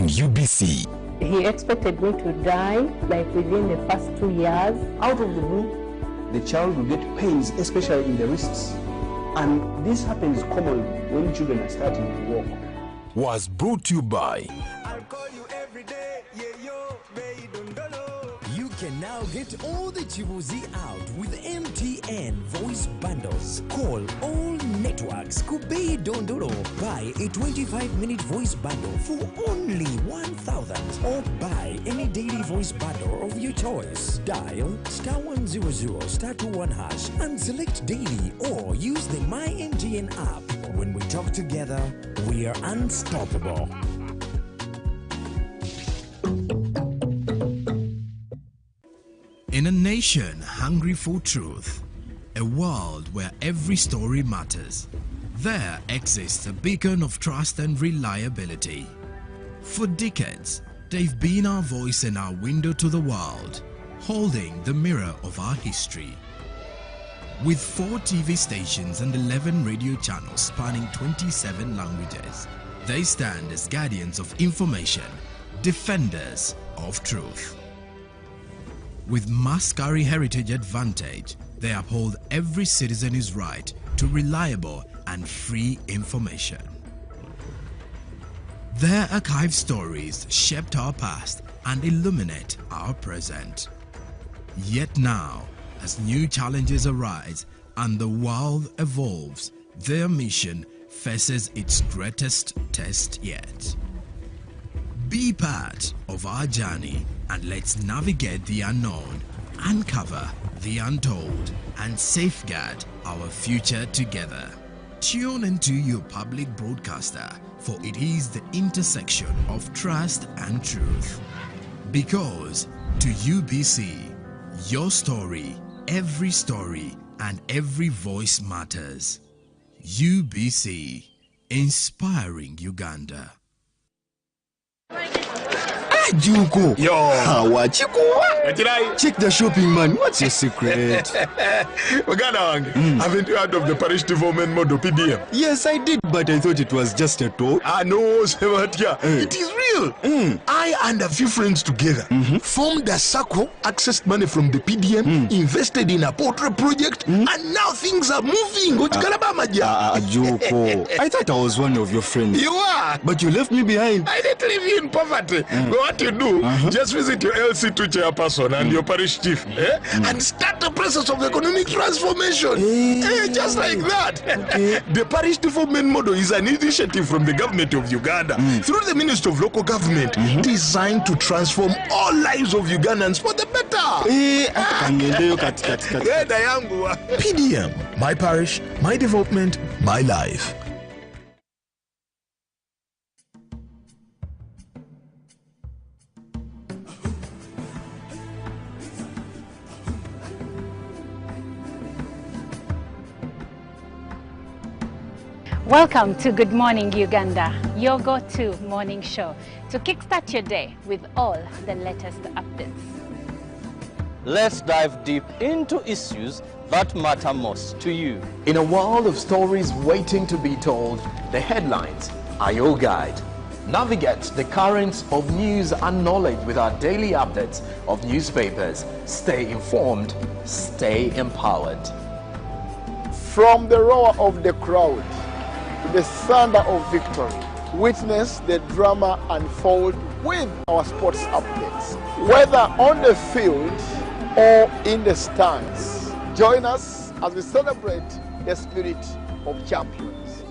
on UBC. He expected me to die like within the first 2 years. Out of the blue, the child will get pains, especially in the wrists. And this happens common when children are starting to walk. Was brought to you by... I'll call you every day, yeah, yo, baby, don't know. You can now get all the Chibuzi out with MTN voice bundles. Call all networks, Kubei Dondoro. Buy a 25-minute voice bundle for only 1,000 or buy any daily voice bundle of your choice. Dial *100*21# and select daily or use the My MTN app. When we talk together, we are unstoppable. In a nation hungry for truth, a world where every story matters, there exists a beacon of trust and reliability. For decades, they've been our voice and our window to the world, holding the mirror of our history. With 4 TV stations and 11 radio channels spanning 27 languages, they stand as guardians of information, defenders of truth. With Mascari Heritage Advantage, they uphold every citizen's right to reliable and free information. Their archived stories shaped our past and illuminate our present. Yet now, as new challenges arise and the world evolves, their mission faces its greatest test yet. Be part of our journey and let's navigate the unknown, uncover the untold, and safeguard our future together. Tune into your public broadcaster, for it is the intersection of trust and truth. Because to UBC, your story, every story, and every voice matters. UBC, inspiring Uganda. Juko. Yo. Check the shopping, man. What's your secret? Uganda, haven't you heard of the Parish Development Model PDM? Yes, I did, but I thought it was just a talk. No, Sebatia. It is real. I and a few friends together formed a circle, accessed money from the PDM, invested in a portrait project, and now things are moving. Juko. I thought I was one of your friends. You are. But you left me behind. I didn't leave you in poverty. But what you do, just visit your LC2 chairperson and your parish chief and start the process of economic transformation. Just like that. Okay. The Parish Development Model is an initiative from the government of Uganda through the Ministry of Local Government designed to transform all lives of Ugandans for the better. PDM, my parish, my development, my life. Welcome to Good Morning Uganda, your go-to morning show to kickstart your day with all the latest updates. Let's dive deep into issues that matter most to you. In a world of stories waiting to be told, the headlines are your guide. Navigate the currents of news and knowledge with our daily updates of newspapers. Stay informed, stay empowered. From the roar of the crowd to the thunder of victory, witness the drama unfold with our sports updates. Whether on the field or in the stands, join us as we celebrate the spirit of champions.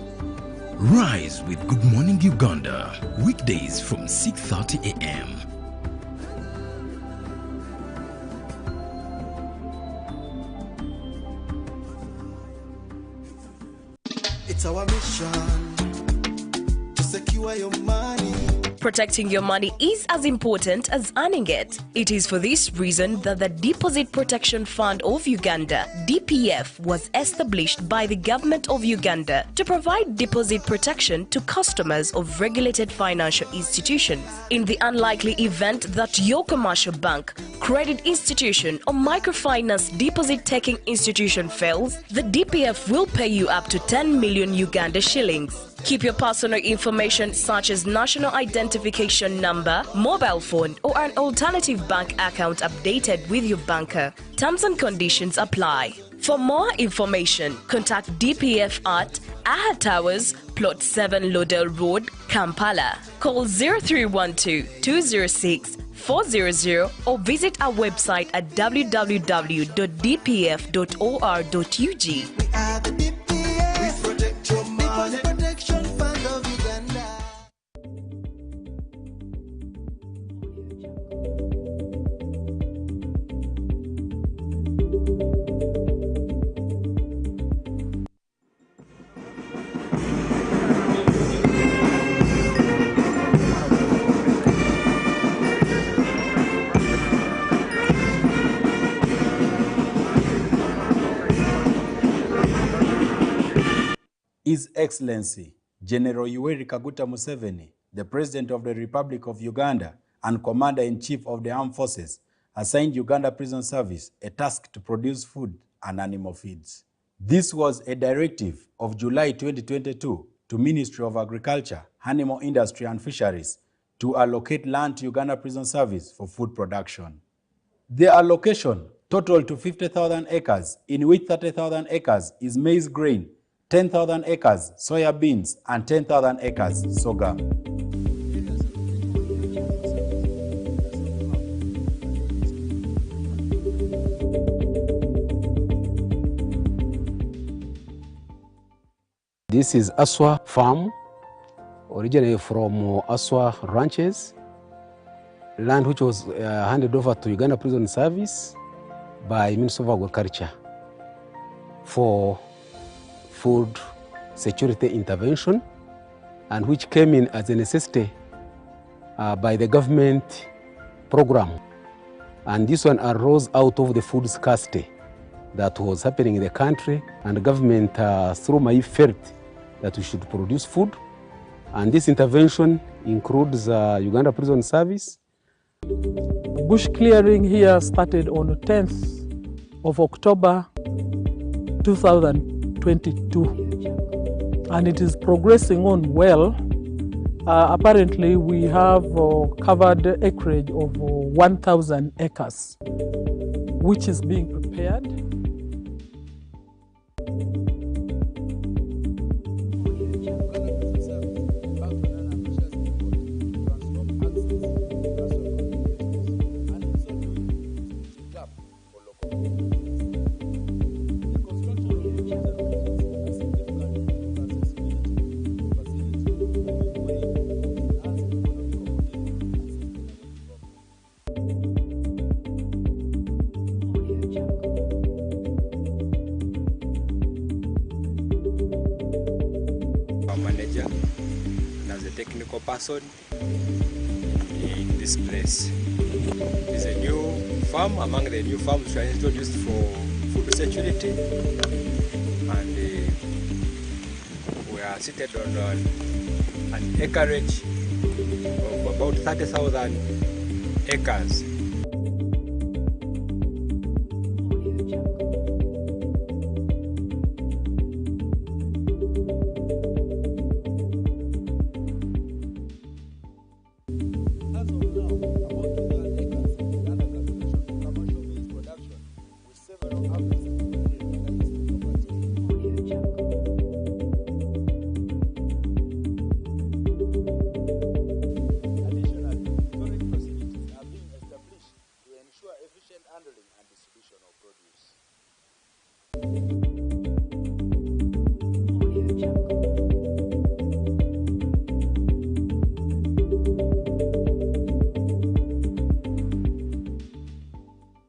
Rise with Good Morning Uganda, weekdays from 6:30 a.m. It's our mission to secure your money. Protecting your money is as important as earning it. It is for this reason that the Deposit Protection Fund of Uganda, DPF, was established by the Government of Uganda to provide deposit protection to customers of regulated financial institutions. In the unlikely event that your commercial bank, credit institution or microfinance deposit-taking institution fails, the DPF will pay you up to 10 million Uganda shillings. Keep your personal information such as national identification number, mobile phone, or an alternative bank account updated with your banker. Terms and conditions apply. For more information, contact DPF at Aha Towers, Plot 7 Lodell Road, Kampala. Call 0312-206-400 or visit our website at www.dpf.or.ug. His Excellency General Yoweri Kaguta Museveni, the President of the Republic of Uganda and Commander-in-Chief of the Armed Forces, assigned Uganda Prison Service a task to produce food and animal feeds. This was a directive of July 2022 to Ministry of Agriculture, Animal Industry and Fisheries to allocate land to Uganda Prison Service for food production. The allocation totaled to 50,000 acres, in which 30,000 acres is maize grain, 10,000 acres soya beans, and 10,000 acres sorghum. This is Aswa Farm, originally from Aswa Ranches, land which was handed over to Uganda Prison Service by Ministry of Agriculture for food security intervention, and which came in as a necessity by the government program. And this one arose out of the food scarcity that was happening in the country, and the government through my felt that we should produce food. And this intervention includes Uganda Prison Service. Bush clearing here started on the 10th of October 2022, and it is progressing on well. Apparently we have covered acreage of 1,000 acres, which is being prepared. Manager and as a technical person in this place. It is a new farm among the new farms which are introduced for food security, and we are seated on an acreage of about 30,000 acres.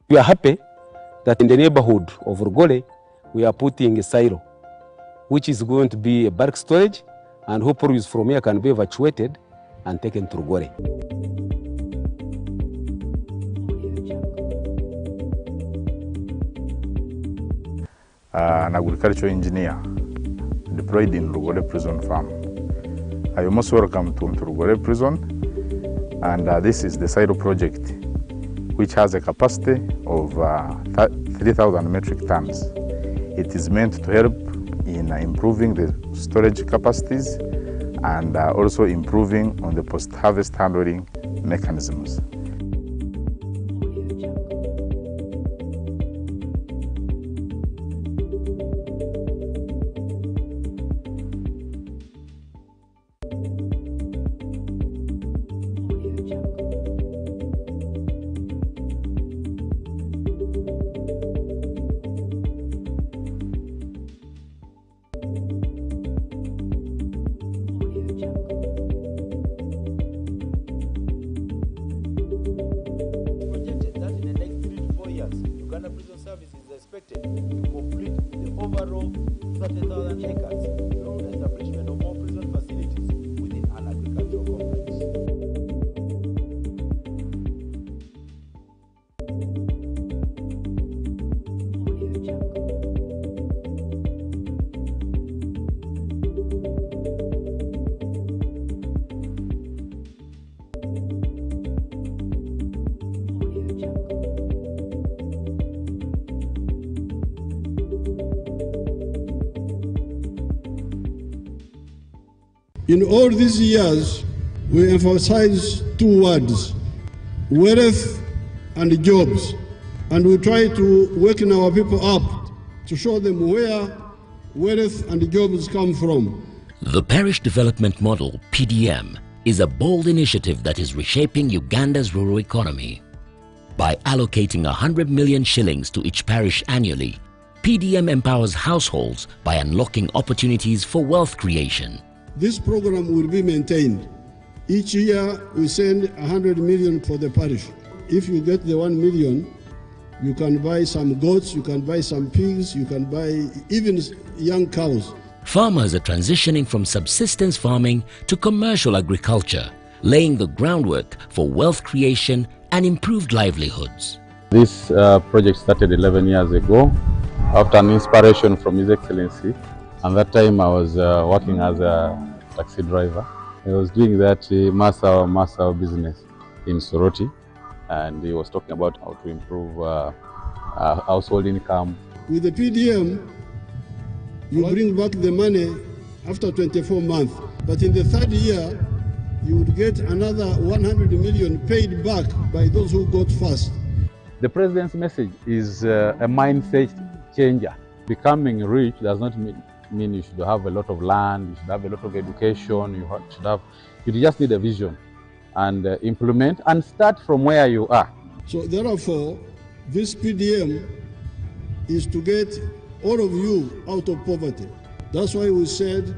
We are happy that in the neighborhood of Rugole, we are putting a silo, which is going to be a bulk storage, and who produce from here can be evacuated and taken to Rugole. An agricultural engineer deployed in Rugole Prison Farm. I am most welcome to Rugole Prison, and this is the silo project, which has a capacity of 3,000 metric tons. It is meant to help in improving the storage capacities and also improving on the post-harvest handling mechanisms. In all these years, we emphasize two words, wealth and jobs, and we try to waken our people up to show them where wealth and jobs come from. The Parish Development Model, PDM, is a bold initiative that is reshaping Uganda's rural economy. By allocating 100 million shillings to each parish annually, PDM empowers households by unlocking opportunities for wealth creation. This program will be maintained. Each year we send 100 million for the parish. If you get the 1 million, you can buy some goats, you can buy some pigs, you can buy even young cows. Farmers are transitioning from subsistence farming to commercial agriculture, laying the groundwork for wealth creation and improved livelihoods. This project started 11 years ago after an inspiration from His Excellency. And that time I was working as a taxi driver. I was doing that master business in Soroti, and he was talking about how to improve household income. With the PDM, you bring back the money after 24 months, but in the third year, you would get another 100 million paid back by those who got first. The President's message is a mindset changer. Becoming rich does not mean you should have a lot of land, you should have a lot of education, you just need a vision and implement and start from where you are. So therefore, this PDM is to get all of you out of poverty. That's why we said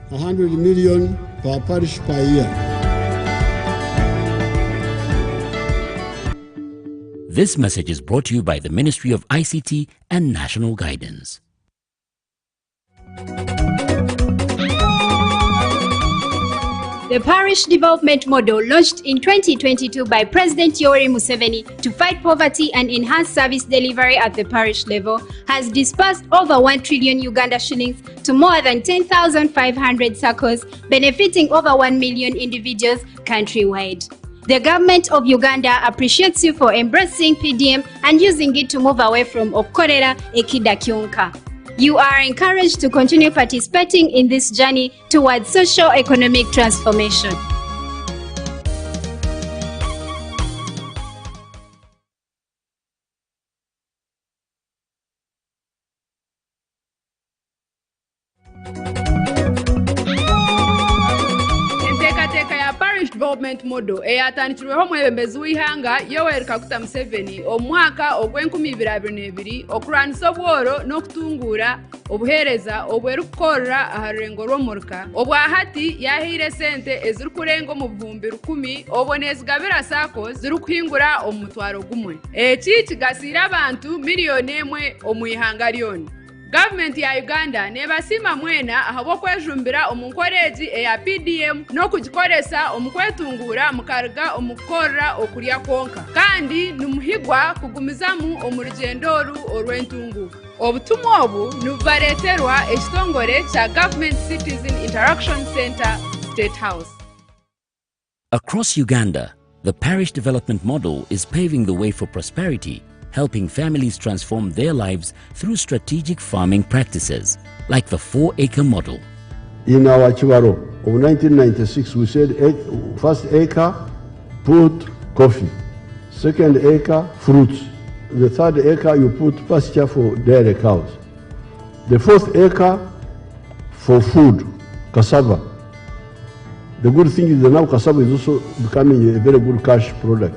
100 million per parish per year. This message is brought to you by the Ministry of ICT and National Guidance. The Parish Development Model, launched in 2022 by President Yoweri Museveni to fight poverty and enhance service delivery at the parish level, has disbursed over 1 trillion Uganda shillings to more than 10,500 circles, benefiting over 1 million individuals countrywide. The government of Uganda appreciates you for embracing PDM and using it to move away from Okorera Ekida Kyonka. You are encouraged to continue participating in this journey towards socio-economic transformation. Enteekateeka ya Parish Development Model eyatandikirweho omwebembezi w'ihanga Yoweri Kaguta Museveni omwaka ogw'2022 okulwanyisa obworo n'okutunguura obuheereza obwerikukorra aha rurengo rw'omuruka obwa hati yahiire sente ezirikurenga omu bihumbi 1000 obonezigabira SACCOs zirikuhingura omu mutwaro gumwe. Eki kigasiire abantu miliyoni 1 omu ihanga lyona. Government ya Uganda nebasima mwena ahabw'okwejumbira omu nkoreegi eya PDM n'okugikoresa omu kwetungura mukaruga omu kukorra okulya kwonka kandi nimuhigwa kugumizamu omu rugendo oru orw'entunguka. Obutumwa obu nibubareeterwa ekitongore kya Government Citizen Interaction Center, State House. Across Uganda, the Parish Development Model is paving the way for prosperity, helping families transform their lives through strategic farming practices, like the 4-acre model. In our Chibaro, of 1996, we said first acre, put coffee. Second acre, fruits. The third acre, you put pasture for dairy cows. The fourth acre, for food, cassava. The good thing is that now cassava is also becoming a very good cash product,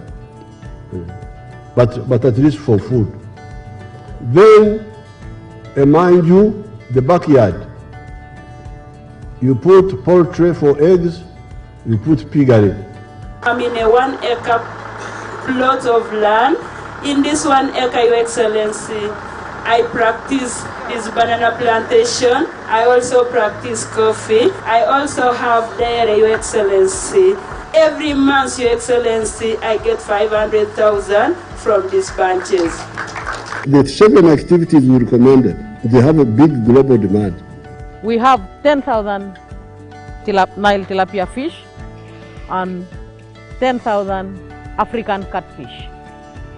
but at least for food. Then, mind you, the backyard. You put poultry for eggs, you put piggery. I'm in a 1 acre plot of land. In this 1 acre, Your Excellency, I practice this banana plantation. I also practice coffee. I also have dairy, Your Excellency. Every month, Your Excellency, I get 500,000 from these bunches. The 7 activities we recommended, they have a big global demand. We have 10,000 Nile tilapia fish and 10,000 African catfish.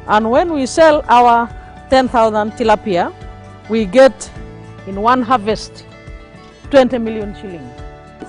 And when we sell our 10,000 tilapia, we get in one harvest 20 million shillings.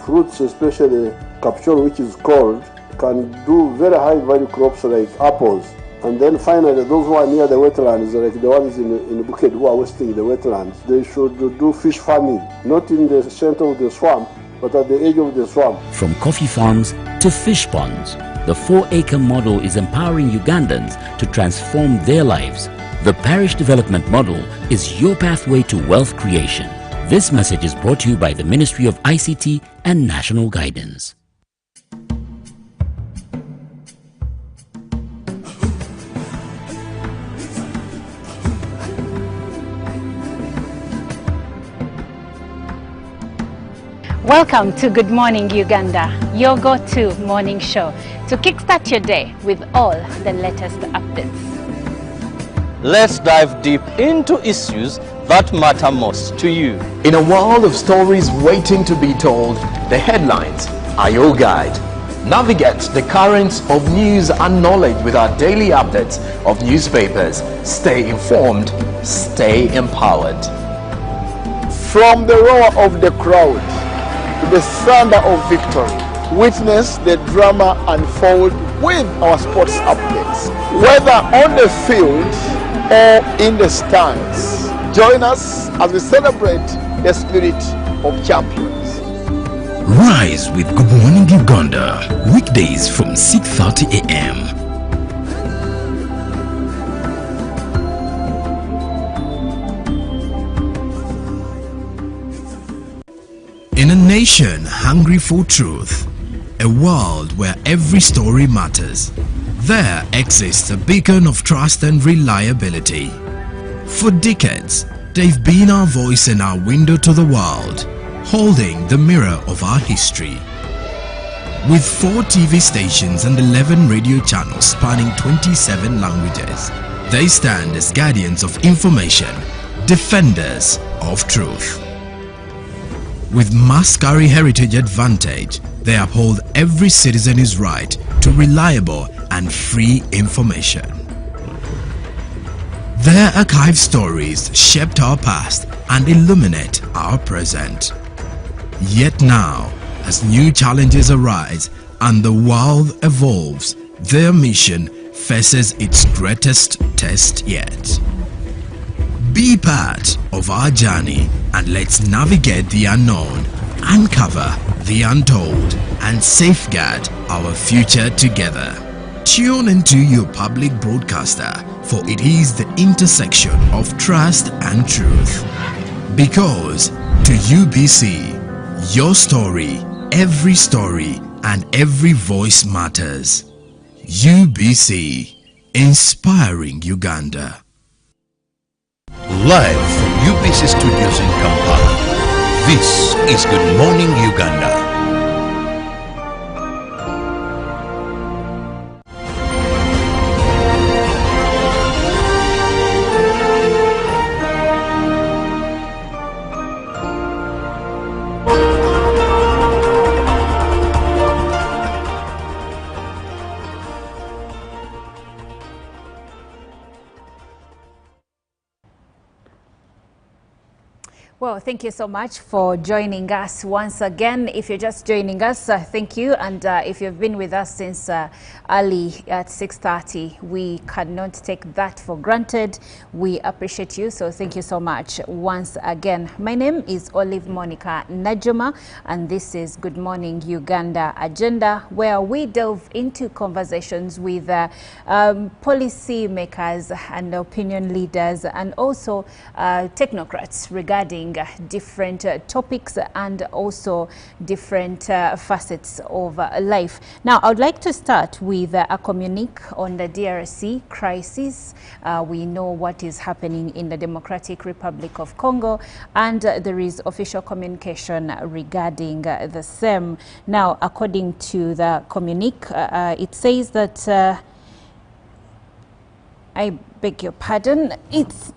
Fruits, especially capsule, which is cold, can do very high value crops like apples. And then finally, those who are near the wetlands, like the ones in Bukit who are wasting the wetlands, they should do fish farming, not in the center of the swamp, but at the edge of the swamp. From coffee farms to fish ponds, the 4-acre model is empowering Ugandans to transform their lives. The Parish Development Model is your pathway to wealth creation. This message is brought to you by the Ministry of ICT and National Guidance. Welcome to Good Morning Uganda, your go-to morning show to kickstart your day with all the latest updates. Let's dive deep into issues that matter most to you. In a world of stories waiting to be told, the headlines are your guide. Navigate the currents of news and knowledge with our daily updates of newspapers. Stay informed, stay empowered. From the roar of the crowd to the thunder of victory, witness the drama unfold with our sports updates. Whether on the field or in the stands, join us as we celebrate the spirit of champions. Rise with Good Morning Uganda, weekdays from 6:30 a.m. In a nation hungry for truth, a world where every story matters, there exists a beacon of trust and reliability. For decades, they've been our voice and our window to the world, holding the mirror of our history. With 4 TV stations and 11 radio channels spanning 27 languages, they stand as guardians of information, defenders of truth. With Mascari Heritage Advantage, they uphold every citizen's right to reliable and free information. Their archive stories shaped our past and illuminate our present. Yet now, as new challenges arise and the world evolves, their mission faces its greatest test yet. Be part of our journey and let's navigate the unknown, uncover the untold, and safeguard our future together. Tune into your public broadcaster, for it is the intersection of trust and truth. Because to UBC, your story, and every voice matters. UBC, inspiring Uganda. Live from UBC Studios in Kampala, this is Good Morning Uganda. Well, thank you so much for joining us once again. If you're just joining us, thank you. And if you've been with us since early at 6:30, we cannot take that for granted. We appreciate you. So thank you so much once again. My name is Olive Monica Najuma, and this is Good Morning Uganda Agenda, where we delve into conversations with policy makers and opinion leaders and also technocrats regarding different topics and also different facets of life. Now, I would like to start with a communique on the DRC crisis. We know what is happening in the Democratic Republic of Congo, and there is official communication regarding the same. Now, according to the communique, it says that, I beg your pardon, it's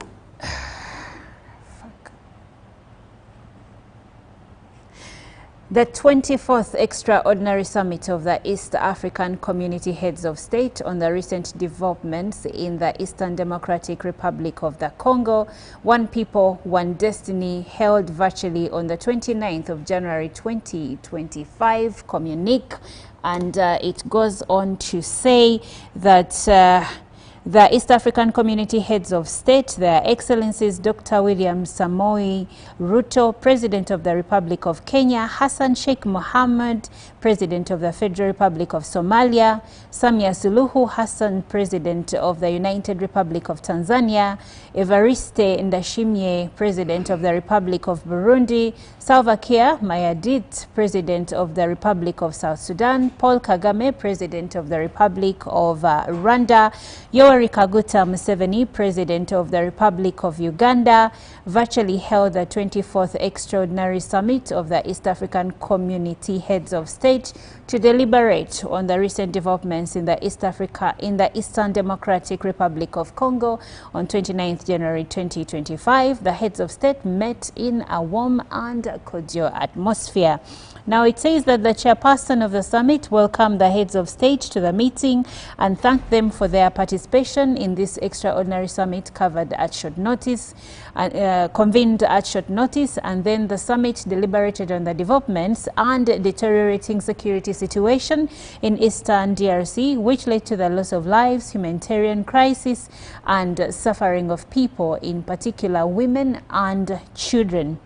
the 24th Extraordinary Summit of the East African Community Heads of State on the recent developments in the Eastern Democratic Republic of the Congo, One People, One Destiny, held virtually on the 29th of January 2025 communique. And it goes on to say that the East African Community Heads of State, Their Excellencies Dr. William Samoei Ruto, President of the Republic of Kenya, Hassan Sheikh Mohammed, President of the Federal Republic of Somalia, Samia Suluhu Hassan, President of the United Republic of Tanzania, Evariste Ndayishimiye, President of the Republic of Burundi, Salva Kiir Mayardit, President of the Republic of South Sudan, Paul Kagame, President of the Republic of Rwanda, Yoweri Kaguta Museveni, President of the Republic of Uganda, virtually held the 24th Extraordinary Summit of the East African Community Heads of State to deliberate on the recent developments in the Eastern Democratic Republic of Congo. On 29th January 2025, the heads of state met in a warm and cordial atmosphere. Now, it says that the chairperson of the summit welcomed the heads of state to the meeting and thanked them for their participation in this extraordinary summit convened at short notice. And then the summit deliberated on the developments and deteriorating security situation in Eastern DRC, which led to the loss of lives, humanitarian crisis, and suffering of people, in particular women and children.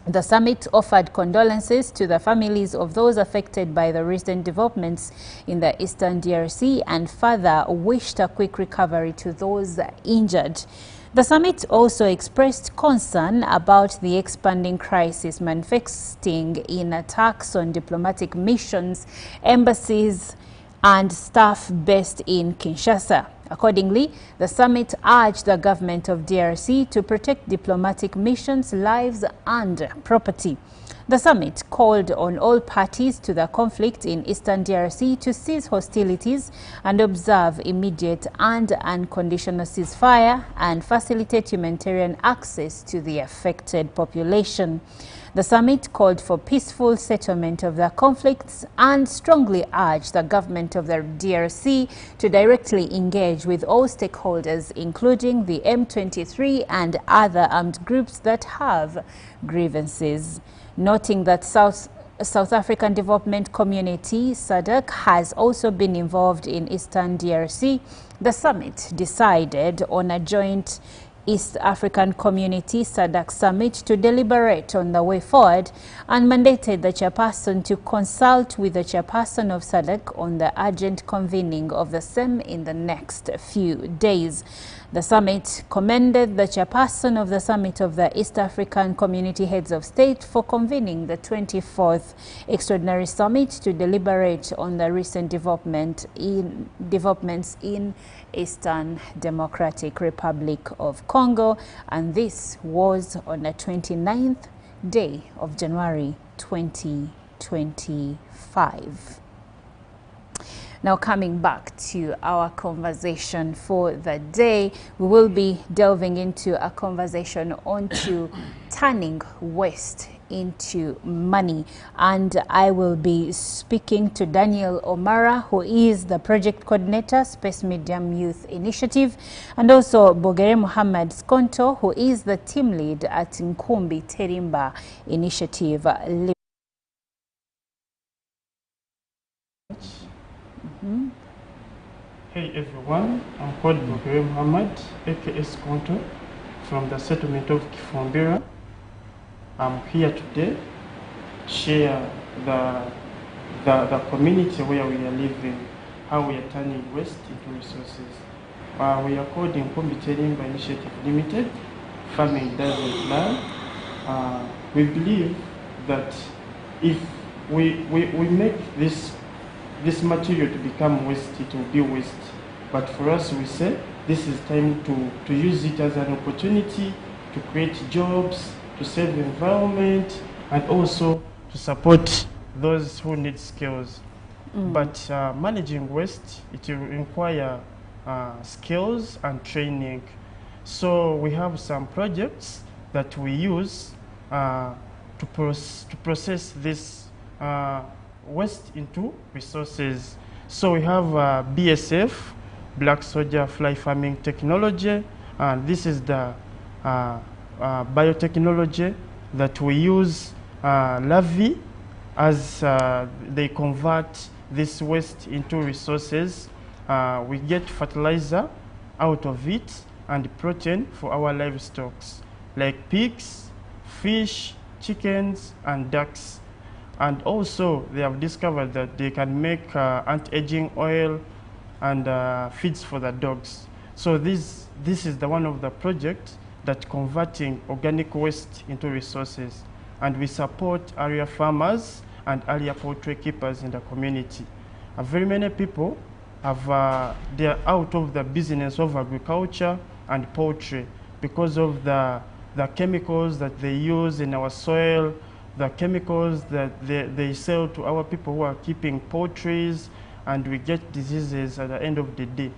The summit offered condolences to the families of those affected by the recent developments in the Eastern DRC and further wished a quick recovery to those injured. The summit also expressed concern about the expanding crisis manifesting in attacks on diplomatic missions, embassies, and staff based in Kinshasa. Accordingly, the summit urged the government of DRC to protect diplomatic missions, lives, and property. The summit called on all parties to the conflict in Eastern DRC to cease hostilities and observe immediate and unconditional ceasefire and facilitate humanitarian access to the affected population. The summit called for peaceful settlement of the conflicts and strongly urged the government of the DRC to directly engage with all stakeholders, including the M23 and other armed groups that have grievances. Noting that South African Development Community, SADC, has also been involved in Eastern DRC, the summit decided on a joint East African Community SADC Summit to deliberate on the way forward and mandated the chairperson to consult with the chairperson of SADC on the urgent convening of the same in the next few days. The summit commended the chairperson of the Summit of the East African Community Heads of State for convening the 24th Extraordinary Summit to deliberate on the recent developments in Eastern Democratic Republic of Congo, and this was on the 29th day of January 2025. Now, coming back to our conversation for the day, we will be delving into a conversation onto turning waste into money. And I will be speaking to Daniel Omara, who is the project coordinator, Space Medium Youth Initiative, and also Bogere Muhammad Skonto, who is the team lead at Nkumbi Terimba Initiative. Hey everyone, I'm called Bogere Muhammad, aka Skonto, from the settlement of Kifumbira. I'm here today to share the community where we are living, how we are turning waste into resources. We are called Nkumbi Terimba Initiative Limited. Farming doesn't lie. We believe that if we make this material to become waste, it will be waste. But for us, we say this is time to use it as an opportunity to create jobs, to save the environment, and also to support those who need skills. But managing waste, it will require skills and training. So we have some projects that we use to process this waste into resources. So we have BSF, Black Soldier Fly Farming Technology, and this is the biotechnology that we use larvae as they convert this waste into resources. We get fertilizer out of it and protein for our livestock, like pigs, fish, chickens, and ducks. And also, they have discovered that they can make anti-aging oil and feeds for the dogs. So this is one of the projects that converting organic waste into resources. And we support area farmers and area poultry keepers in the community. Very many people they are out of the business of agriculture and poultry because of the chemicals that they use in our soil, the chemicals that they sell to our people who are keeping poultries, and we get diseases at the end of the day.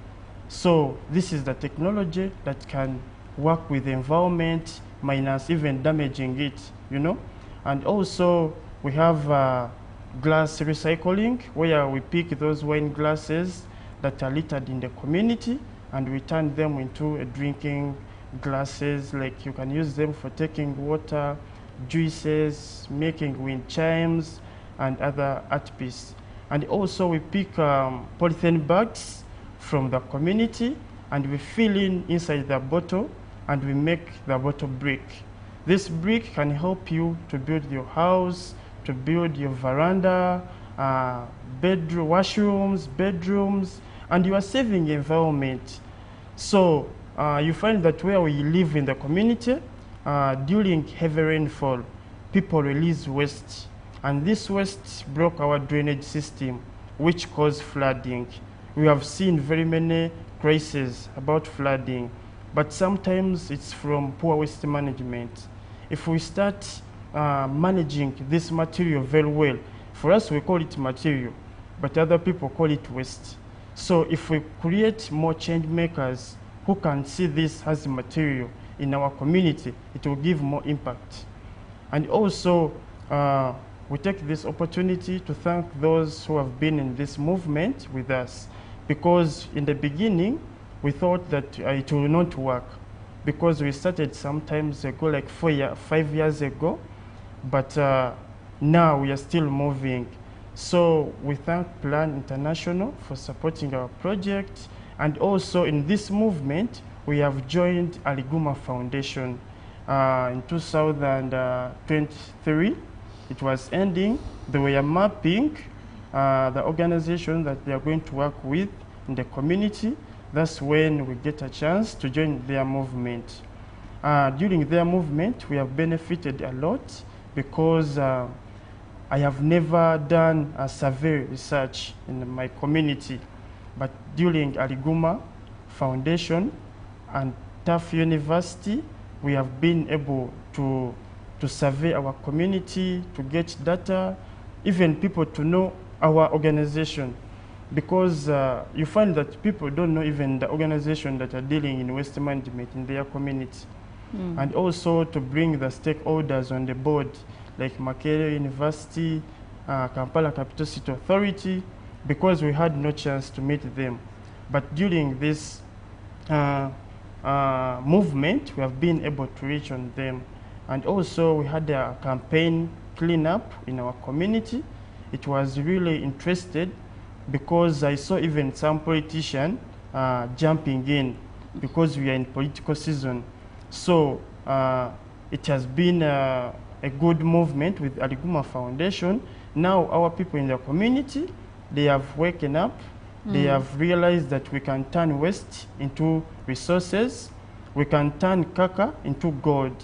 So this is the technology that can work with the environment, minus even damaging it, you know. And also we have glass recycling, where we pick those wine glasses that are littered in the community and we turn them into drinking glasses. Like you can use them for taking water, juices, making wind chimes, and other art pieces. And also we pick polythene bags from the community and we fill inside the bottle and we make the bottle brick. This brick can help you to build your house, to build your veranda, bedroom, washrooms, bedrooms, and you are saving the environment. So you find that where we live in the community, during heavy rainfall, people release waste. And this waste broke our drainage system, which caused flooding. We have seen very many crises about flooding, but sometimes it's from poor waste management. If we start managing this material very well, for us we call it material, but other people call it waste. So if we create more change makers who can see this as material in our community, it will give more impact. And also, we take this opportunity to thank those who have been in this movement with us, because in the beginning, we thought that it will not work, because we started sometimes ago, like 5 years ago, but now we are still moving. So we thank Plan International for supporting our project, and also in this movement, we have joined Aliguma Foundation in 2023. It was ending. They were mapping the organization that they are going to work with in the community. That's when we get a chance to join their movement. During their movement, we have benefited a lot, because I have never done a survey research in my community. But during Aliguma Foundation and Taft University, we have been able to survey our community, to get data, even people to know our organization. Because you find that people don't know even the organization that are dealing in waste management in their community. And also to bring the stakeholders on the board, like Makerere University, Kampala Capital City Authority, because we had no chance to meet them. But during this movement, we have been able to reach on them. And also we had a campaign cleanup in our community. It was really interesting because I saw even some politicians jumping in because we are in political season. So it has been a good movement with Aliguma Foundation. Now our people in the community, they have waken up. They have realized that we can turn waste into resources. We can turn kaka into gold.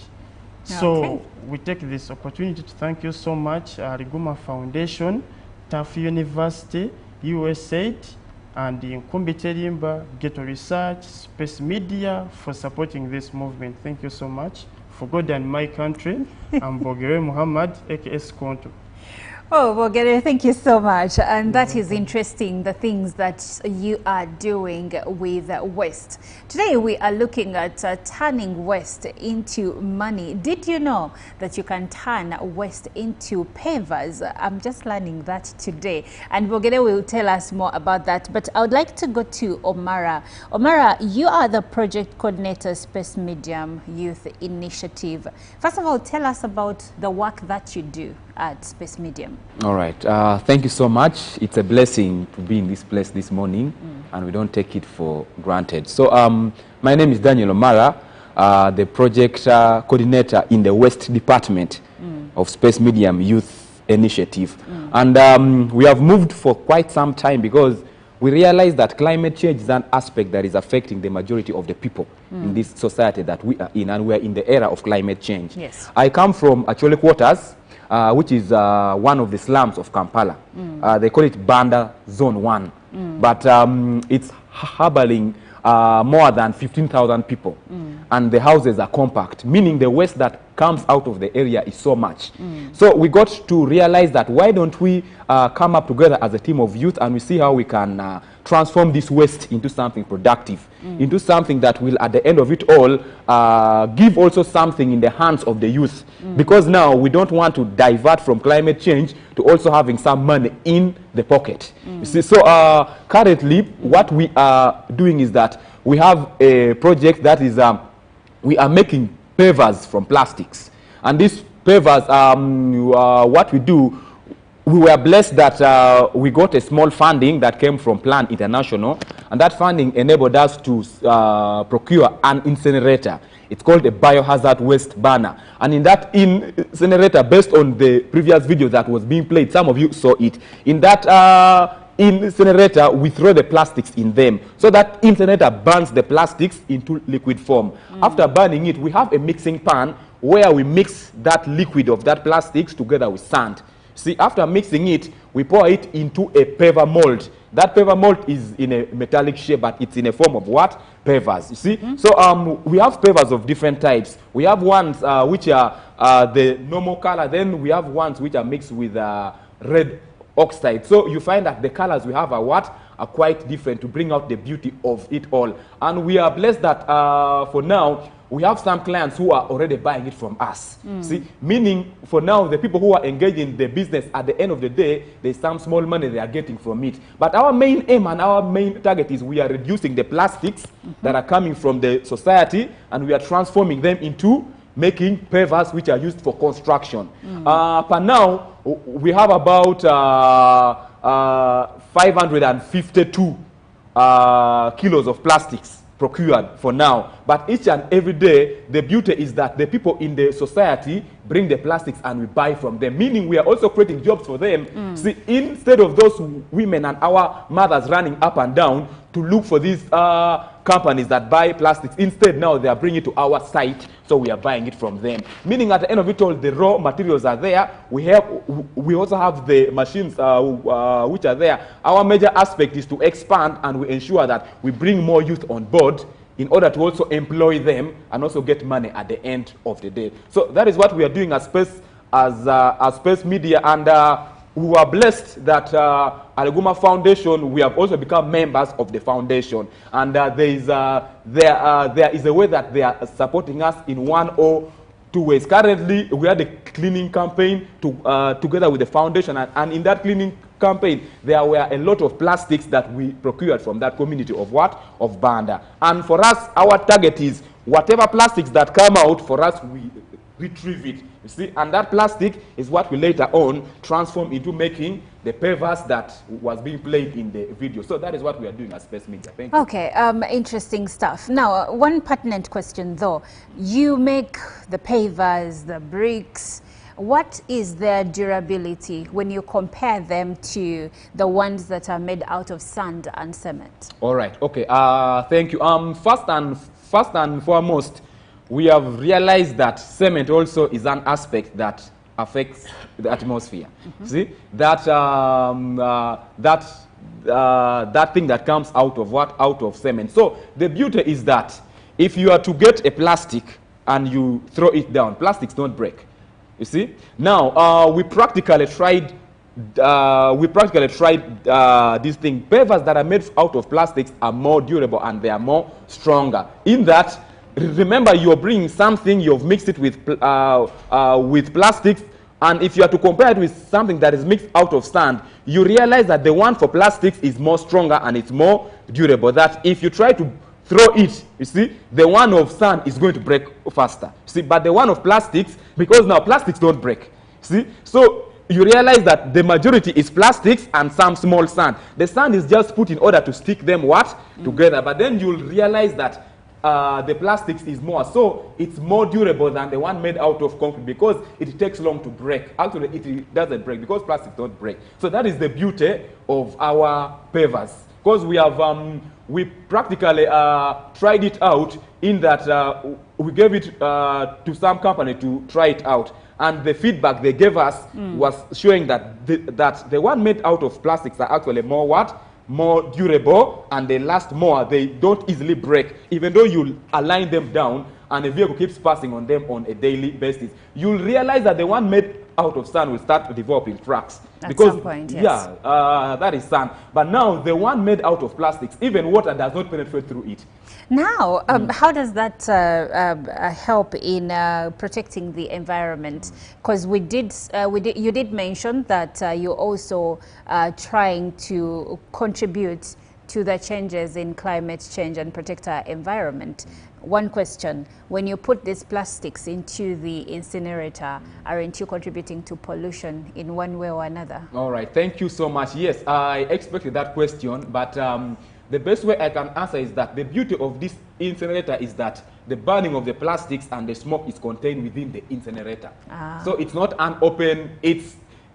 So we take this opportunity to thank you so much, Aliguma Foundation, Tafu University, USAID, and the Nkumbi Terimba, Ghetto Research, Space Media for supporting this movement. Thank you so much. For God and my country, I'm Bogere Muhammad, AKS Konto. Oh, Bogere, thank you so much. And that is interesting, the things that you are doing with waste. Today, we are looking at turning waste into money. Did you know that you can turn waste into pavers? I'm just learning that today. And Bogere will tell us more about that. But I would like to go to Omara. Omara, you are the project coordinator, Space Medium Youth Initiative. First of all, tell us about the work that you do at Space Medium. All right. Thank you so much. It's a blessing to be in this place this morning, and we don't take it for granted. So my name is Daniel Omara, the project coordinator in the West Department of Space Medium Youth Initiative. And we have moved for quite some time because we realize that climate change is an aspect that is affecting the majority of the people in this society that we are in, and we are in the era of climate change. Yes. I come from Achole Quarters, which is one of the slums of Kampala. They call it Banda Zone 1. But it's harboring more than 15,000 people. And the houses are compact, meaning the waste that comes out of the area is so much. So we got to realize that why don't we come up together as a team of youth and we see how we can transform this waste into something productive, into something that will, at the end of it all, give also something in the hands of the youth. Because now we don't want to divert from climate change to also having some money in the pocket. You see, so currently what we are doing is that we have a project that is, we are making pavers from plastics. And these pavers, what we do, we were blessed that we got a small funding that came from Plan International, and that funding enabled us to procure an incinerator. It's called a biohazard waste burner. And in that incinerator, based on the previous video that was being played, some of you saw it, in that incinerator, we throw the plastics in them. So that incinerator burns the plastics into liquid form. After burning it, we have a mixing pan where we mix that liquid of that plastics together with sand. See, after mixing it, we pour it into a paver mold. That paver mold is in a metallic shape, but it's in a form of what? Pavers, you see? So we have pavers of different types. We have ones which are the normal color. Then we have ones which are mixed with red oxide. So you find that the colors we have are what? Are quite different to bring out the beauty of it all. And we are blessed that for now, we have some clients who are already buying it from us. See, meaning for now, the people who are engaged in the business, at the end of the day, there's some small money they are getting from it. But our main aim and our main target is we are reducing the plastics that are coming from the society, and we are transforming them into making pavers which are used for construction. Per now, we have about 552 kilos of plastics procured for now. But each and every day, the beauty is that the people in the society bring the plastics and we buy from them, meaning we are also creating jobs for them. See, instead of those women and our mothers running up and down to look for these companies that buy plastics, instead now they are bringing it to our site, so we are buying it from them. Meaning at the end of it all, the raw materials are there. We also have the machines which are there. Our major aspect is to expand, and we ensure that we bring more youth on board in order to also employ them and also get money at the end of the day. So that is what we are doing as Space Media, and we are blessed that Aliguma Foundation, we have also become members of the foundation, and there is a way that they are supporting us in one or two ways. Currently, we had a cleaning campaign together with the foundation, and in that cleaning campaign, there were a lot of plastics that we procured from that community of what? Of Banda. And for us, our target is whatever plastics that come out, for us, we retrieve it. You see, and that plastic is what we later on transform into making the pavers that was being played in the video. So that is what we are doing as Space Media. Thank you. Okay, interesting stuff. Now, one pertinent question though. You make the pavers, the bricks. What is their durability when you compare them to the ones that are made out of sand and cement? All right. Okay. Thank you. First and foremost, we have realized that cement also is an aspect that affects the atmosphere. See that that thing that comes out of what? Out of cement. So the beauty is that if you are to get a plastic and you throw it down, plastics don't break. You see. Now we practically tried. This thing. Pavers that are made out of plastics are more durable and they are more stronger. In that, remember, you're bringing something, you've mixed it with plastics, and if you are to compare it with something that is mixed out of sand, you realize that the one for plastics is more stronger and it's more durable. That if you try to throw it, you see, the one of sand is going to break faster. See, but the one of plastics, because now plastics don't break. See, so you realize that the majority is plastics and some small sand. The sand is just put in order to stick them what? Together. But then you'll realize that the plastics is more, so it's more durable than the one made out of concrete because it takes long to break. Actually, it doesn't break because plastics don't break. So that is the beauty of our pavers, because we have we practically tried it out in that we gave it to some company to try it out, and the feedback they gave us was showing that the one made out of plastics are actually more what? More durable, and they last more. They don't easily break, even though you align them down and a vehicle keeps passing on them on a daily basis. You'll realize that the one made out of sand will start developing cracks. At because, some point, yes. Yeah, that is sand. But now the one made out of plastics, even water does not penetrate through it. Now, how does that help in protecting the environment? Because you did mention that you're also trying to contribute to the changes in climate change and protect our environment. One question, when you put these plastics into the incinerator, aren't you contributing to pollution in one way or another? All right, thank you so much. Yes, I expected that question, but the best way I can answer is that the beauty of this incinerator is that the burning of the plastics and the smoke is contained within the incinerator. So it's not an open, it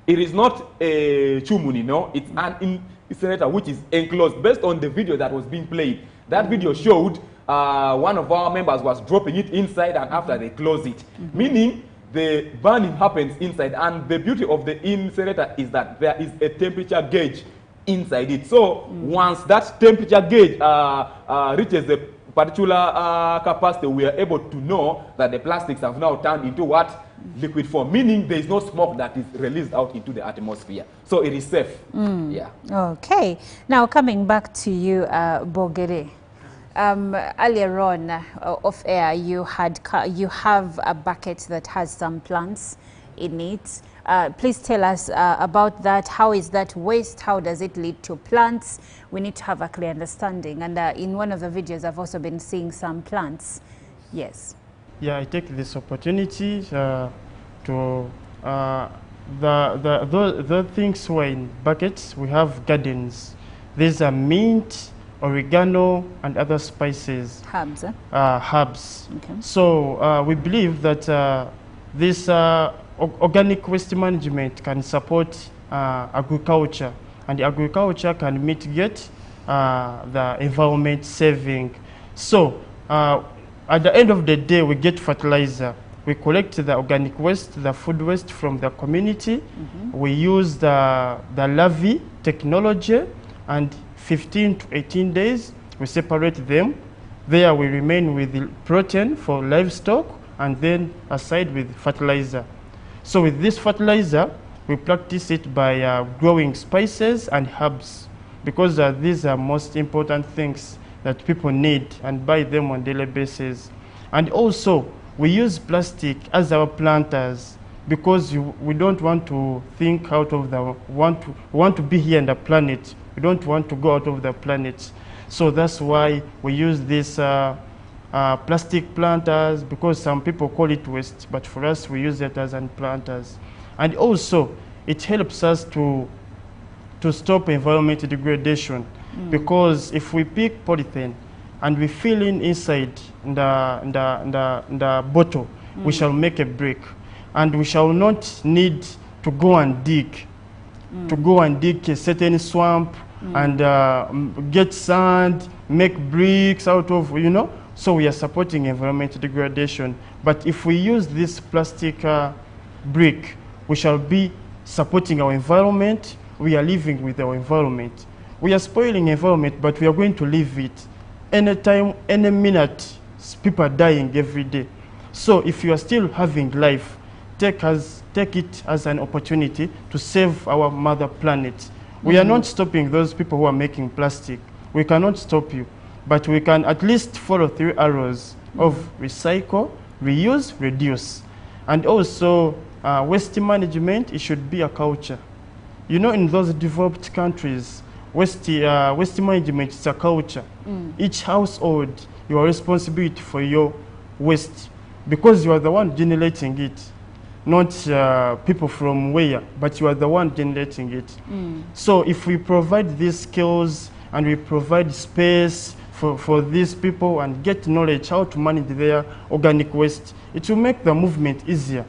is not a chumuni, no, it's an incinerator which is enclosed. Based on the video that was being played, that video showed one of our members was dropping it inside, and after they close it, meaning the burning happens inside. And the beauty of the incinerator is that there is a temperature gauge inside it. So once that temperature gauge reaches the particular capacity, we are able to know that the plastics have now turned into what? Liquid form, meaning there is no smoke that is released out into the atmosphere. So it is safe. Yeah. Okay. Now coming back to you, Bogere. Earlier on off air, you have a bucket that has some plants in it. Please tell us about that. How is that waste? How does it lead to plants? We need to have a clear understanding. And in one of the videos, I've also been seeing some plants. Yes. Yeah, I take this opportunity to the things were in buckets. We have gardens. These are mint, oregano, and other spices. Herbs. Herbs. Okay. So we believe that this organic waste management can support agriculture, and agriculture can mitigate the environment saving. So at the end of the day, we get fertilizer. We collect the organic waste, the food waste from the community. We use the Lavi technology, and 15 to 18 days, we separate them. There we remain with the protein for livestock, and then aside with fertilizer. So with this fertilizer, we practice it by growing spices and herbs, because these are most important things that people need and buy them on a daily basis. And also, we use plastic as our planters because we don't want to think out of the, we want to be here on the planet. We don't want to go out of the planet. So that's why we use these plastic planters, because some people call it waste, but for us we use it as planters. And also it helps us to stop environmental degradation, because if we pick polythene and we fill in inside the bottle, we shall make a brick, and we shall not need to go and dig a certain swamp and get sand, make bricks out of, you know. So we are supporting environmental degradation. But if we use this plastic brick, we shall be supporting our environment. We are living with our environment. We are spoiling environment, but we are going to leave it. Anytime, any minute, people are dying every day. So if you are still having life, take it as an opportunity to save our mother planet. We are not stopping those people who are making plastic. We cannot stop you, but we can at least follow 3 arrows of recycle, reuse, reduce. And also waste management, it should be a culture. You know, in those developed countries, waste management is a culture. Each household, you are responsible for your waste, because you are the one generating it, not people from where, but you are the one generating it. So if we provide these skills and we provide space for these people and get knowledge how to manage their organic waste, it will make the movement easier.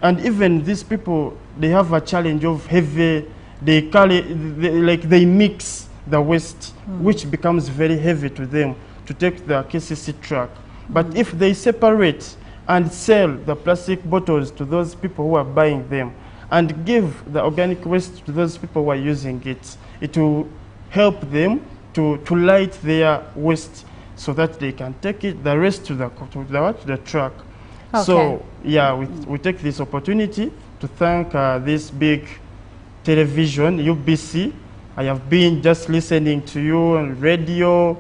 And even these people, they have a challenge of heavy, they mix the waste, which becomes very heavy to them to take the KCC truck. But if they separate and sell the plastic bottles to those people who are buying them and give the organic waste to those people who are using it, it will help them to light their waste so that they can take it, the rest to the truck. Okay. So yeah, we take this opportunity to thank this big television, UBC. I have been just listening to you on radio,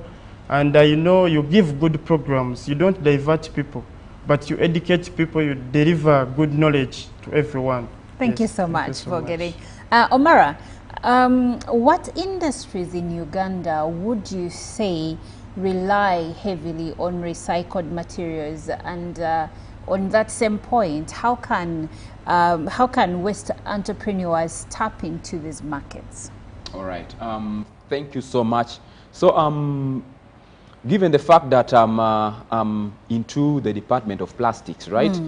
and you know, you give good programs. You don't divert people, but you educate people, you deliver good knowledge to everyone. Thank you so much for getting. Omara, what industries in Uganda would you say rely heavily on recycled materials? And on that same point, how can waste entrepreneurs tap into these markets? All right. Thank you so much. So, given the fact that I'm into the Department of Plastics, right?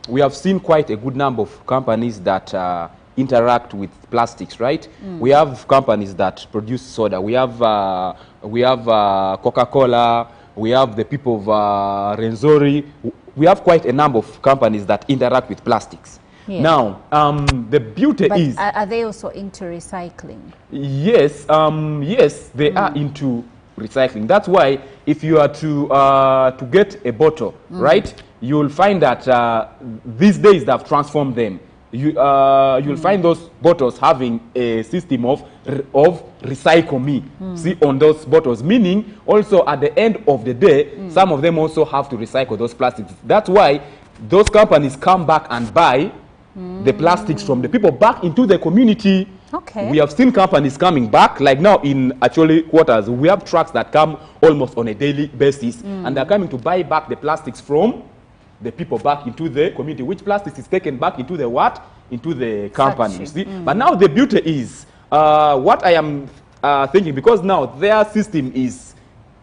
We have seen quite a good number of companies that interact with plastics, right? We have companies that produce soda. We have Coca-Cola. We have the people of Renzori. We have quite a number of companies that interact with plastics. Yeah. Now, the beauty is... Are they also into recycling? Yes, yes, they are into recycling. That's why if you are to get a bottle, right, you'll find that these days they have transformed them. You'll find those bottles having a system of recycle me, see, on those bottles, meaning also at the end of the day, some of them also have to recycle those plastics. That's why those companies come back and buy the plastics from the people back into the community. Okay. We have seen companies coming back, like now in actually quarters, we have trucks that come almost on a daily basis, and they're coming to buy back the plastics from the people back into the community, which plastics is taken back into the what? Into the company, you see? But now the beauty is, what I am thinking, because now their system is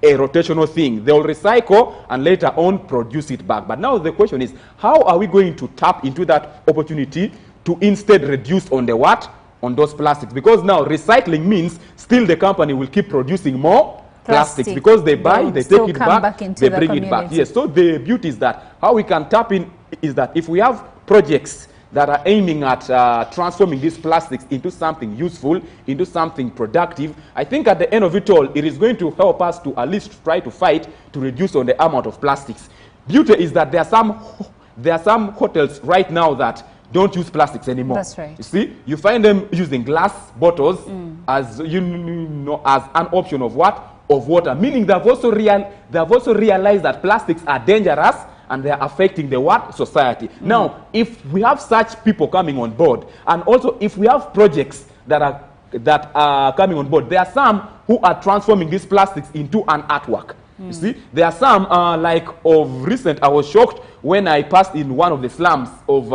a rotational thing. They'll recycle and later on produce it back. But now the question is, how are we going to tap into that opportunity to instead reduce on the what? On those plastics? Because now recycling means still the company will keep producing more plastics because they buy, they take it back, they bring it back. Yes, so the beauty is that how we can tap in is that if we have projects that are aiming at transforming these plastics into something useful, into something productive, I think at the end of it all, it is going to help us to at least try to fight to reduce on the amount of plastics. Beauty is that there are some hotels right now that don't use plastics anymore. That's right. You see, you find them using glass bottles as as an option of what? Of water. Meaning they've also realized that plastics are dangerous and they are affecting the what? Society. Now, if we have such people coming on board, and also if we have projects that are coming on board, there are some who are transforming these plastics into an artwork. You see, there are some like of recent. I was shocked when I passed in one of the slums of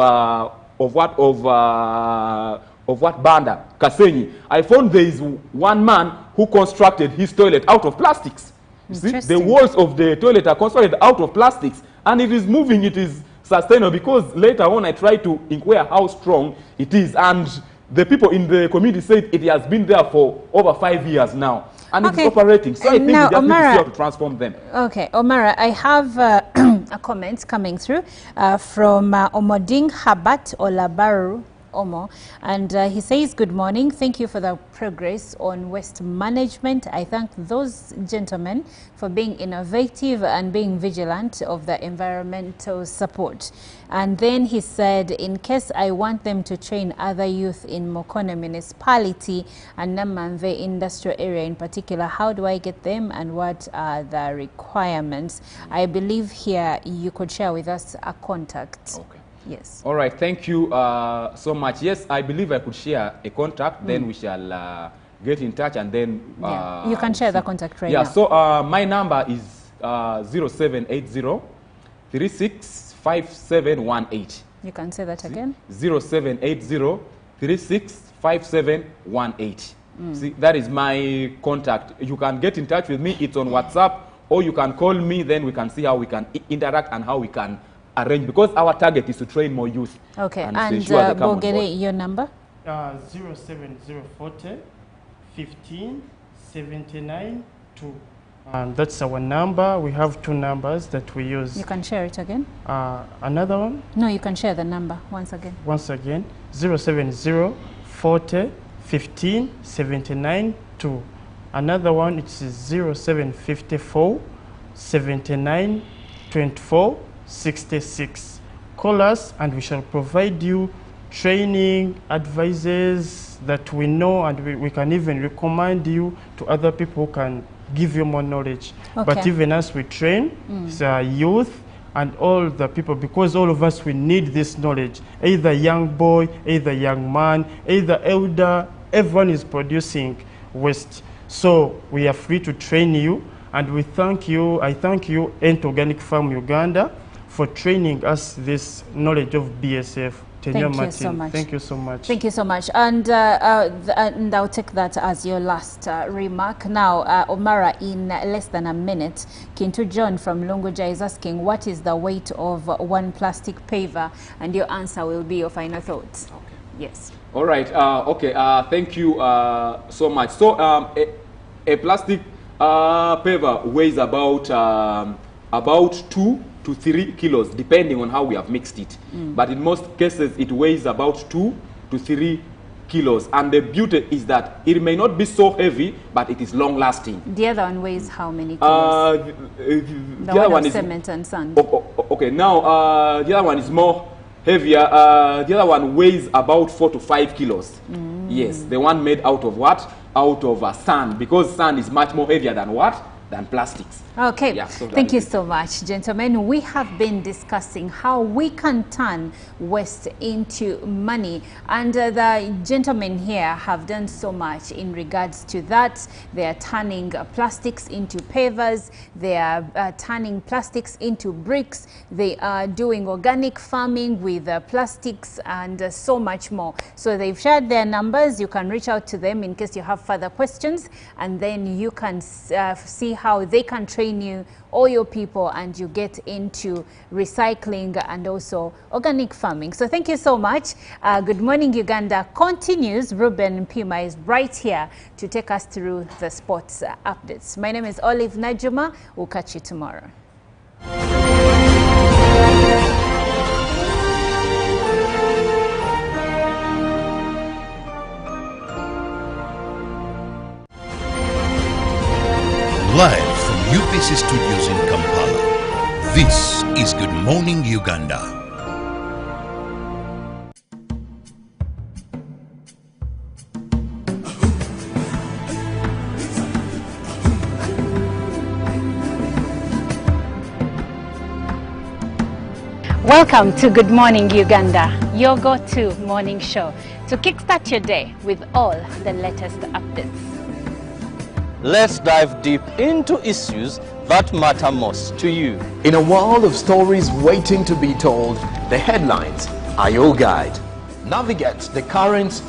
Banda, Kasenyi. I found there is one man who constructed his toilet out of plastics. You see, the walls of the toilet are constructed out of plastics, and it is moving. It is sustainable, because later on I tried to inquire how strong it is, and the people in the community said it has been there for over 5 years now. And it's operating. So I think now, we just need to see Omara, how to transform them. Okay, Omara, I have a comment coming through from Omoding Habat Olabaru Omo, and he says, good morning, thank you for the progress on waste management. I thank those gentlemen for being innovative and being vigilant of the environmental support. And then he said, in case I want them to train other youth in Mokone municipality and Namanve industrial area in particular, how do I get them and what are the requirements? I believe here you could share with us a contact. Okay. Yes. All right, thank you so much. Yes, I believe I could share a contact, then we shall get in touch, and then... you can share the contact right now. So my number is 0780 365718. You can say that again. 0780 365718. See, that is my contact. You can get in touch with me. It's on WhatsApp, or you can call me, then we can see how we can interact and how we can arrange, because our target is to train more youth. Okay, and Bogere, your number? 07040 15 79 2. And that's our number. We have 2 numbers that we use. You can share it again. Another one? No, you can share the number once again. Once again, 07040 15 79 2. Another one, it's 0754 79 24 66. Call us and we shall provide you training, advices that we know, and we can even recommend you to other people who can give you more knowledge. Okay. But even as we train, youth and all the people, because all of us, we need this knowledge. Either young boy, either young man, either elder, everyone is producing waste. So we are free to train you, and we thank you. I thank you, Ent Organic Farm Uganda, for training us this knowledge of BSF. Thank you so much. Thank you so much. Thank you so much. And I'll take that as your last remark. Now, Omara, in less than a minute, Kintu John from Lunguja is asking, what is the weight of one plastic paver? And your answer will be your final thoughts. Okay. Yes. All right. Thank you so much. So a plastic paver weighs about 2 to 3 kilos, depending on how we have mixed it. But in most cases, it weighs about 2 to 3 kilos. And the beauty is that it may not be so heavy, but it is long lasting. The other one weighs how many kilos? The other one is cement and sand. Okay, now the other one is more heavier. The other one weighs about 4 to 5 kilos. Yes, the one made out of what? Out of sand, because sand is much more heavier than what? Than plastics. Okay, yeah, so thank you so much, gentlemen. We have been discussing how we can turn waste into money, and the gentlemen here have done so much in regards to that. They are turning plastics into pavers, they are turning plastics into bricks, they are doing organic farming with plastics, and so much more. So they've shared their numbers. You can reach out to them in case you have further questions, and then you can see how they can train you, all your people, and you get into recycling and also organic farming. So thank you so much. Good Morning Uganda continues. Ruben Pima is right here to take us through the sports updates. My name is Olive Najuma. We'll catch you tomorrow. Live from UPC Studios in Kampala, this is Good Morning Uganda. Welcome to Good Morning Uganda, your go-to morning show to kickstart your day with all the latest updates. Let's dive deep into issues that matter most to you. In a world of stories waiting to be told, the headlines are your guide. Navigate the currents of